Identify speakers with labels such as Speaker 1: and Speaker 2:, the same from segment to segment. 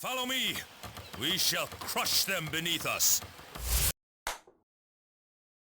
Speaker 1: Follow me. We shall crush them beneath us.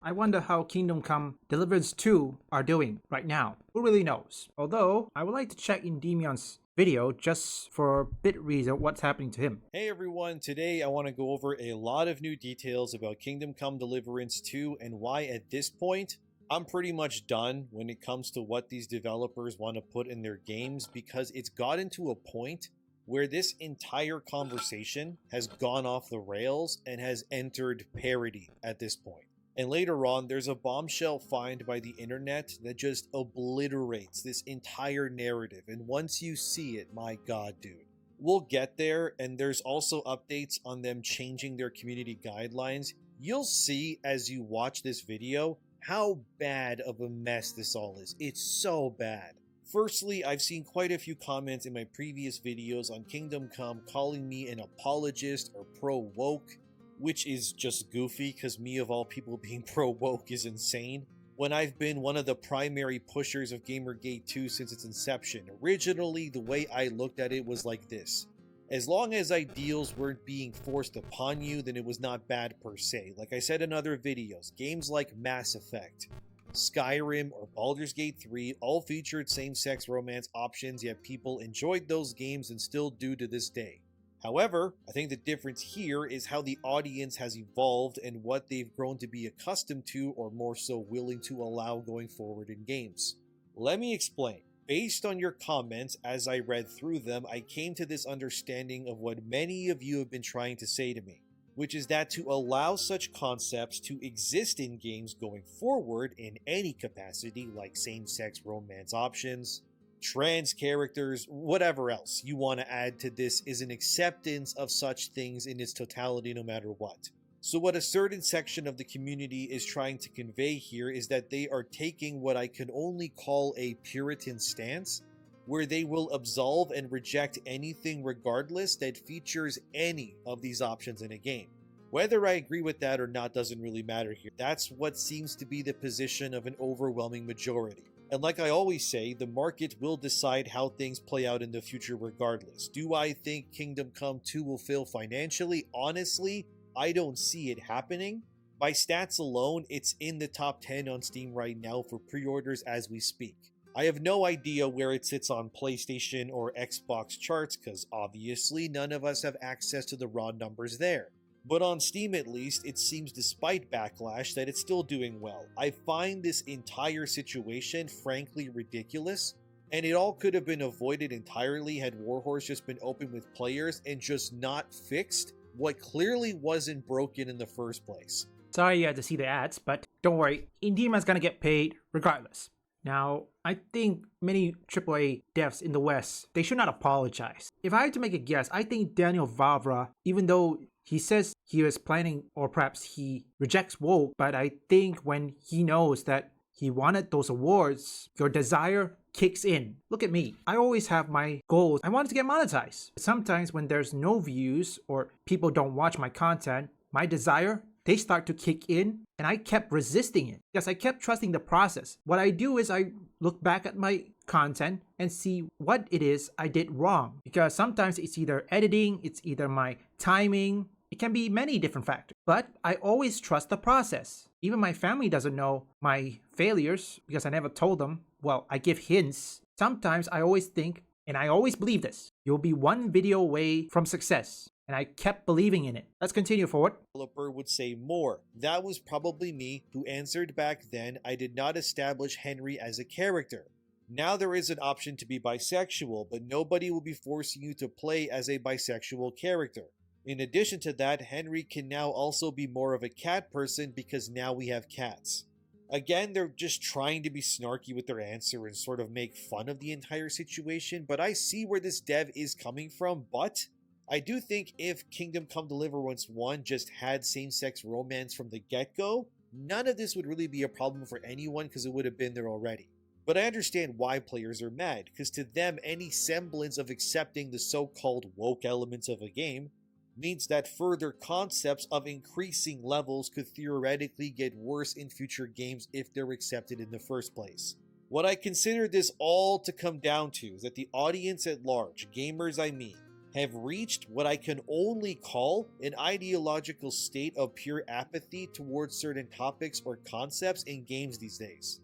Speaker 2: I wonder how Kingdom Come Deliverance 2 are doing right now. Who really knows? Although, I would like to check in Demion's video just for a bit reason what's happening to him.
Speaker 3: Hey everyone, today I want to go over a lot of new details about Kingdom Come Deliverance 2 and why at this point, I'm pretty much done when it comes to what these developers want to put in their games, because it's gotten to a point where this entire conversation has gone off the rails and has entered parody at this point. And later on, there's a bombshell find by the internet that just obliterates this entire narrative. And once you see it, my god, dude. We'll get there, and there's also updates on them changing their community guidelines. You'll see as you watch this video how bad of a mess this all is. It's so bad. Firstly, I've seen quite a few comments in my previous videos on Kingdom Come calling me an apologist or pro-woke, which is just goofy because me of all people being pro-woke is insane, when I've been one of the primary pushers of Gamergate 2 since its inception. Originally, the way I looked at it was like this. As long as ideals weren't being forced upon you, then it was not bad per se. Like I said in other videos, games like Mass Effect, Skyrim, or Baldur's Gate 3 all featured same-sex romance options, yet people enjoyed those games and still do to this day. However, I think the difference here is how the audience has evolved and what they've grown to be accustomed to, or more so willing to allow going forward in games. Let me explain. Based on your comments, as I read through them, I came to this understanding of what many of you have been trying to say to me, which is that to allow such concepts to exist in games going forward in any capacity, like same-sex romance options, trans characters, whatever else you want to add to this, is an acceptance of such things in its totality no matter what. So what a certain section of the community is trying to convey here is that they are taking what I can only call a Puritan stance, where they will absolve and reject anything regardless that features any of these options in a game. Whether I agree with that or not doesn't really matter here. That's what seems to be the position of an overwhelming majority. And like I always say, the market will decide how things play out in the future regardless. Do I think Kingdom Come 2 will fail financially? Honestly, I don't see it happening. By stats alone, it's in the top 10 on Steam right now for pre-orders as we speak. I have no idea where it sits on PlayStation or Xbox charts, because obviously none of us have access to the raw numbers there. But on Steam at least, it seems despite backlash that it's still doing well. I find this entire situation frankly ridiculous, and it all could have been avoided entirely had Warhorse just been open with players and just not fixed what clearly wasn't broken in the first place.
Speaker 2: Sorry you had to see the ads, but don't worry, Indema's gonna get paid regardless. Now, I think many AAA devs in the West, they should not apologize. If I had to make a guess, I think Daniel Vavra, even though he says he was planning, or perhaps he rejects woke, but I think when he knows that he wanted those awards, your desire kicks in. Look at me. I always have my goals. I wanted to get monetized. Sometimes when there's no views or people don't watch my content, my desire, they start to kick in, and I kept resisting it because I kept trusting the process. What I do is I look back at my content and see what it is I did wrong, because sometimes it's either editing, it's either my timing, it can be many different factors. But I always trust the process. Even my family doesn't know my failures because I never told them. Well, I give hints. Sometimes I always think, and I always believe this, you'll be one video away from success. And I kept believing in it. Let's continue forward.
Speaker 3: Developer would say more. That was probably me who answered back then I did not establish Henry as a character. Now there is an option to be bisexual, but nobody will be forcing you to play as a bisexual character. In addition to that, Henry can now also be more of a cat person because now we have cats. Again, they're just trying to be snarky with their answer and sort of make fun of the entire situation, but I see where this dev is coming from, but I do think if Kingdom Come Deliverance 1 just had same-sex romance from the get-go, none of this would really be a problem for anyone because it would have been there already. But I understand why players are mad, because to them any semblance of accepting the so-called woke elements of a game means that further concepts of increasing levels could theoretically get worse in future games if they're accepted in the first place. What I consider this all to come down to is that the audience at large, gamers I mean, have reached what I can only call an ideological state of pure apathy towards certain topics or concepts in games these days.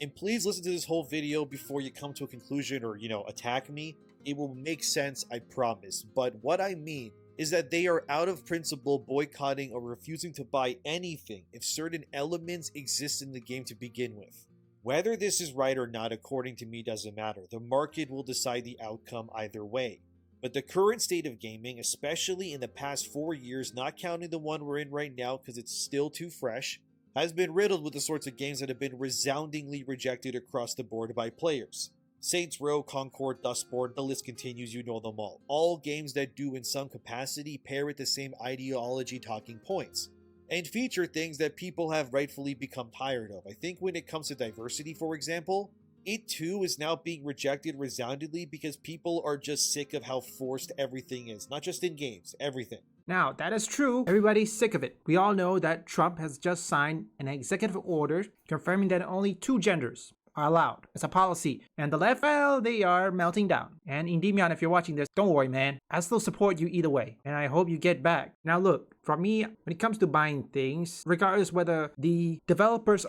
Speaker 3: And please listen to this whole video before you come to a conclusion or, attack me. It will make sense, I promise. But what I mean is that they are out of principle boycotting or refusing to buy anything if certain elements exist in the game to begin with. Whether this is right or not, according to me, doesn't matter. The market will decide the outcome either way. But the current state of gaming, especially in the past 4 years, not counting the one we're in right now because it's still too fresh, has been riddled with the sorts of games that have been resoundingly rejected across the board by players. Saints Row, Concord, Dustborn, the list continues, you know them all. All games that do in some capacity pair with the same ideology talking points, and feature things that people have rightfully become tired of. I think when it comes to diversity, for example, it too is now being rejected resoundingly because people are just sick of how forced everything is, not just in games, everything.
Speaker 2: Now, that is true. Everybody's sick of it. We all know that Trump has just signed an executive order confirming that only 2 genders are allowed as a policy. And the left, well, they are melting down. And Endymion, if you're watching this, don't worry, man. I still support you either way. And I hope you get back. Now look, for me, when it comes to buying things, regardless whether the developers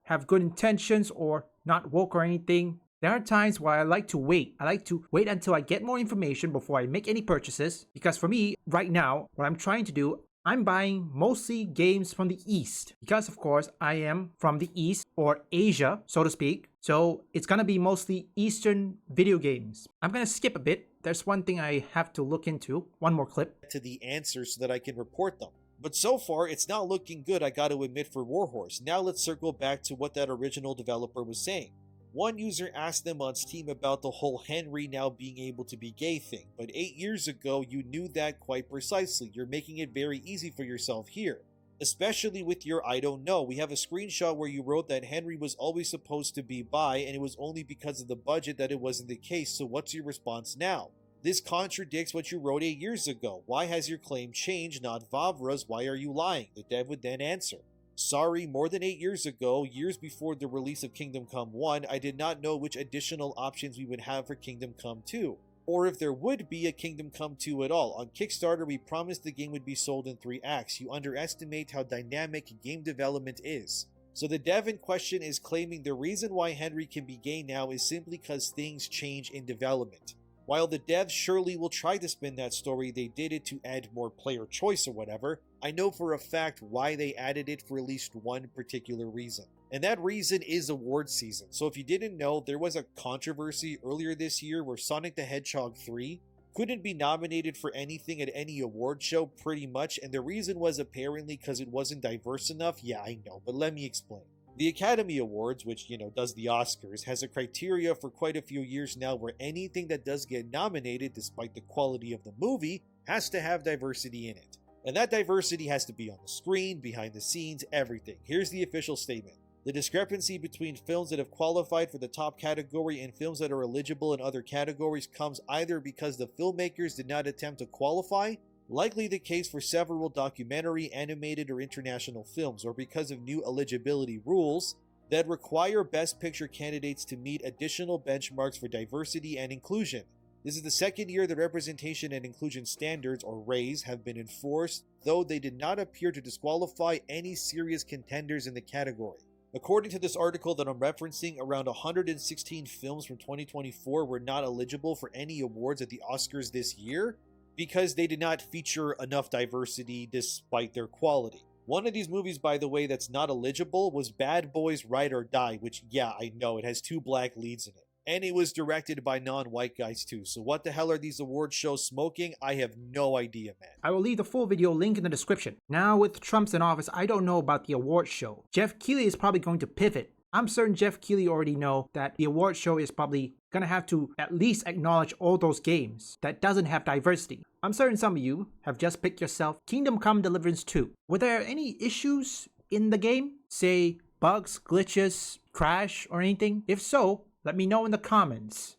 Speaker 2: have good intentions or not woke or anything, there are times where I like to wait. I like to wait until I get more information before I make any purchases. Because for me, right now, what I'm trying to do, I'm buying mostly games from the East. Because of course, I am from the East, or Asia, so to speak. So it's gonna be mostly Eastern video games. I'm gonna skip a bit. There's one thing I have to look into. One more clip.
Speaker 3: To the answers so that I can report them. But so far, it's not looking good, I gotta admit, for Warhorse. Now let's circle back to what that original developer was saying. One user asked them on Steam about the whole Henry now being able to be gay thing, but 8 years ago you knew that quite precisely. You're making it very easy for yourself here. Especially with your I don't know. We have a screenshot where you wrote that Henry was always supposed to be bi and it was only because of the budget that it wasn't the case, so what's your response now? This contradicts what you wrote 8 years ago. Why has your claim changed, not Vavra's? Why are you lying? The dev would then answer. Sorry, more than 8 years ago, years before the release of Kingdom Come 1, I did not know which additional options we would have for Kingdom Come 2, or if there would be a Kingdom Come 2 at all. On Kickstarter, we promised the game would be sold in 3 acts. You underestimate how dynamic game development is. So the dev in question is claiming the reason why Henry can be gay now is simply because things change in development. While the devs surely will try to spin that story, they did it to add more player choice or whatever. I know for a fact why they added it for at least one particular reason. And that reason is award season. So if you didn't know, there was a controversy earlier this year where Sonic the Hedgehog 3 couldn't be nominated for anything at any award show pretty much, and the reason was apparently because it wasn't diverse enough. Yeah, I know, but let me explain. The Academy Awards, which, does the Oscars, has a criteria for quite a few years now where anything that does get nominated, despite the quality of the movie, has to have diversity in it. And that diversity has to be on the screen, behind the scenes, everything. Here's the official statement. The discrepancy between films that have qualified for the top category and films that are eligible in other categories comes either because the filmmakers did not attempt to qualify, likely the case for several documentary, animated, or international films, or because of new eligibility rules that require Best Picture candidates to meet additional benchmarks for diversity and inclusion. This is the second year the Representation and Inclusion Standards, or RAIS, have been enforced, though they did not appear to disqualify any serious contenders in the category. According to this article that I'm referencing, around 116 films from 2024 were not eligible for any awards at the Oscars this year, because they did not feature enough diversity despite their quality. One of these movies, by the way, that's not eligible was Bad Boys Ride or Die, which, yeah, I know, it has 2 black leads in it. And it was directed by non-white guys too, so what the hell are these award shows smoking? I have no idea, man.
Speaker 2: I will leave the full video link in the description. Now with Trump's in office, I don't know about the award show. Jeff Keighley is probably going to pivot. I'm certain Jeff Keighley already know that the award show is probably gonna have to at least acknowledge all those games that doesn't have diversity. I'm certain some of you have just picked yourself Kingdom Come Deliverance 2. Were there any issues in the game? Say bugs, glitches, crash, or anything? If so, let me know in the comments.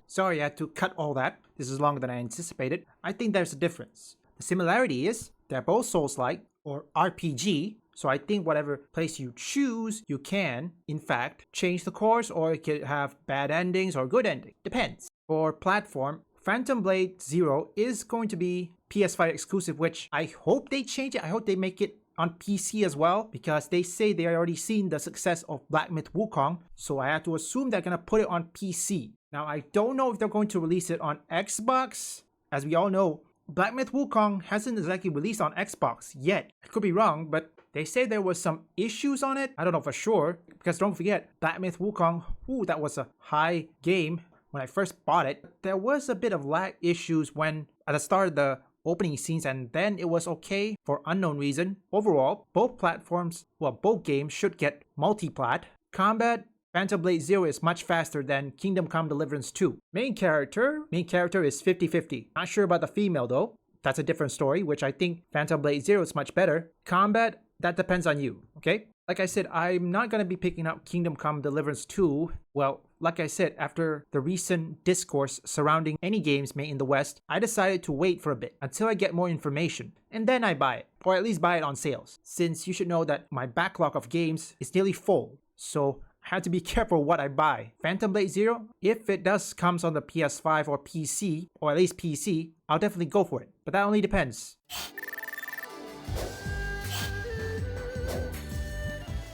Speaker 2: Sorry I had to cut all that. This is longer than I anticipated. I think there's a difference. The similarity is they're both Souls-like or RPG, so I think whatever place you choose, you can, in fact, change the course, or it could have bad endings or good ending. Depends. For platform, Phantom Blade Zero is going to be PS5 exclusive, which I hope they change it. I hope they make it on PC as well, because they say they already seen the success of Black Myth Wukong, so I have to assume they're gonna put it on PC. Now I don't know if they're going to release it on Xbox. As we all know, Black Myth Wukong hasn't exactly released on Xbox yet. I could be wrong, but they say there was some issues on it. I don't know for sure, because don't forget, Black Myth Wukong, that was a high game when I first bought it. There was a bit of lag issues when at the start of the opening scenes, and then it was okay for unknown reason. Overall, both platforms, both games should get multi-plat. Combat, Phantom Blade Zero is much faster than Kingdom Come Deliverance 2. Main character is 50-50. Not sure about the female though. That's a different story, which I think Phantom Blade Zero is much better. Combat, that depends on you, okay? Like I said, I'm not going to be picking up Kingdom Come Deliverance 2. Well, like I said, after the recent discourse surrounding any games made in the West, I decided to wait for a bit until I get more information, and then I buy it, or at least buy it on sales, since you should know that my backlog of games is nearly full, so I have to be careful what I buy. Phantom Blade Zero, if it does comes on the PS5 or PC, or at least PC, I'll definitely go for it, but that only depends.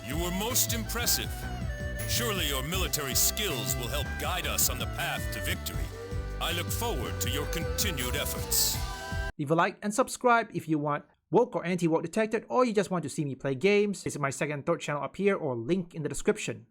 Speaker 1: You were most impressive. Surely your military skills will help guide us on the path to victory. I look forward to your continued efforts.
Speaker 2: Leave a like and subscribe if you want woke or anti-woke detected, or you just want to see me play games. Visit my second and third channel up here or link in the description.